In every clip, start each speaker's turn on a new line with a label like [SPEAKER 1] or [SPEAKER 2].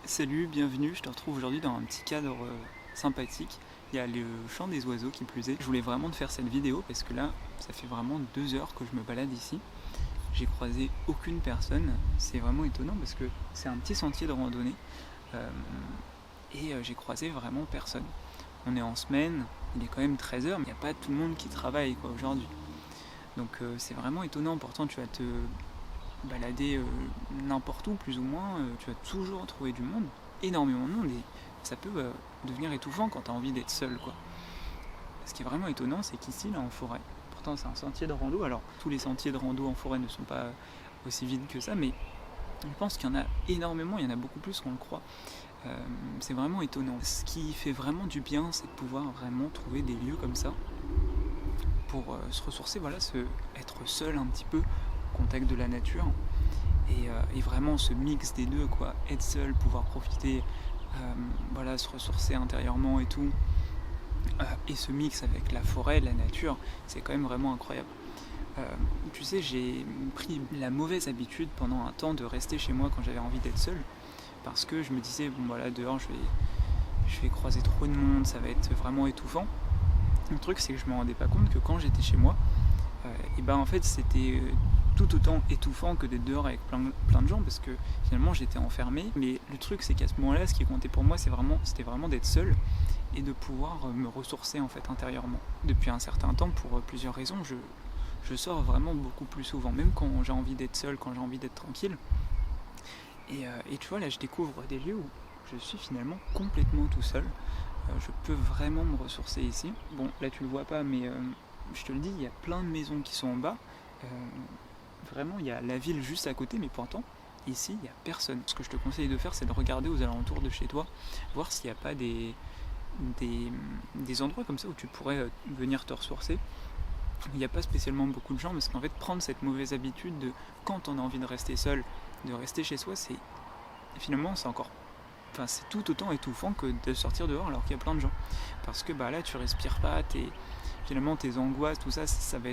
[SPEAKER 1] Salut, bienvenue, je te retrouve aujourd'hui dans un petit cadre sympathique. Il y a le chant des oiseaux qui plus est. Je voulais vraiment te faire cette vidéo parce que là, ça fait vraiment 2 heures que je me balade ici. J'ai croisé aucune personne. C'est vraiment étonnant parce que c'est un petit sentier de randonnée. J'ai croisé vraiment personne. On est en semaine, il est quand même 13 h, mais il n'y a pas tout le monde qui travaille aujourd'hui. Donc c'est vraiment étonnant. Pourtant, tu vas te balader n'importe où plus ou moins, tu vas toujours trouver du monde, énormément de monde, et ça peut devenir étouffant quand tu as envie d'être seul, quoi. Ce qui est vraiment étonnant, c'est qu'ici, là en forêt, pourtant c'est un sentier de rando, alors tous les sentiers de rando en forêt ne sont pas aussi vides que ça, mais je pense qu'il y en a énormément, il y en a beaucoup plus qu'on le croit. C'est vraiment étonnant. Ce qui fait vraiment du bien, c'est de pouvoir vraiment trouver des lieux comme ça pour se ressourcer, voilà, être seul un petit peu au contact de la nature. Et vraiment ce mix des deux, quoi, être seul, pouvoir profiter, voilà, se ressourcer intérieurement et tout, et ce mix avec la forêt, la nature, c'est quand même vraiment incroyable. Tu sais, j'ai pris la mauvaise habitude pendant un temps de rester chez moi quand j'avais envie d'être seul, parce que je me disais, bon voilà, dehors je vais croiser trop de monde, ça va être vraiment étouffant. Le truc, c'est que je me rendais pas compte que quand j'étais chez moi, et ben en fait c'était tout autant étouffant que d'être dehors avec plein de gens, parce que finalement j'étais enfermé. Mais le truc, c'est qu'à ce moment-là, ce qui comptait pour moi, c'était vraiment d'être seul et de pouvoir me ressourcer en fait intérieurement. Depuis un certain temps, pour plusieurs raisons, je sors vraiment beaucoup plus souvent, même quand j'ai envie d'être seul, quand j'ai envie d'être tranquille. Et tu vois, là je découvre des lieux où je suis finalement complètement tout seul. Je peux vraiment me ressourcer ici. Bon, là tu le vois pas, mais je te le dis, il y a plein de maisons qui sont en bas. Vraiment, il y a la ville juste à côté, mais pourtant, ici, il n'y a personne. Ce que je te conseille de faire, c'est de regarder aux alentours de chez toi, voir s'il n'y a pas des endroits comme ça où tu pourrais venir te ressourcer. Il n'y a pas spécialement beaucoup de gens, parce qu'en fait, prendre cette mauvaise habitude de, quand on a envie de rester seul, de rester chez soi, finalement, c'est tout autant étouffant que de sortir dehors alors qu'il y a plein de gens. Parce que là, tu respires pas, finalement, tes angoisses, tout ça, ça va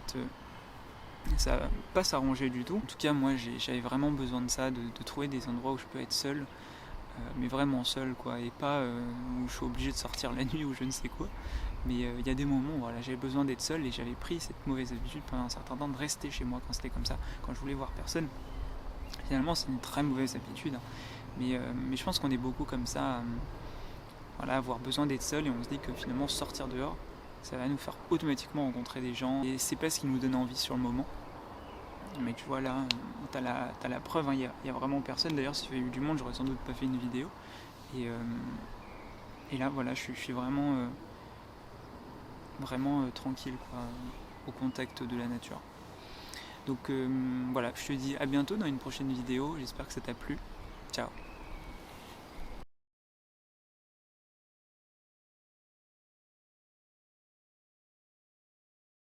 [SPEAKER 1] pas s'arranger du tout. En tout cas, moi, j'avais vraiment besoin de ça, de trouver des endroits où je peux être seul, mais vraiment seul, quoi, et pas où je suis obligé de sortir la nuit ou je ne sais quoi. Mais il y a des moments où voilà, j'avais besoin d'être seul, et j'avais pris cette mauvaise habitude pendant un certain temps de rester chez moi quand c'était comme ça, quand je voulais voir personne. Finalement, c'est une très mauvaise habitude, mais je pense qu'on est beaucoup comme ça, voilà, avoir besoin d'être seul, et on se dit que finalement sortir dehors, ça va nous faire automatiquement rencontrer des gens, et c'est pas ce qui nous donne envie sur le moment. Mais tu vois, là, t'as la preuve, hein, y a vraiment personne. D'ailleurs, s'il y avait eu du monde, j'aurais sans doute pas fait une vidéo. Et là, voilà, je suis vraiment, tranquille, quoi, au contact de la nature. Donc voilà, je te dis à bientôt dans une prochaine vidéo. J'espère que ça t'a plu. Ciao.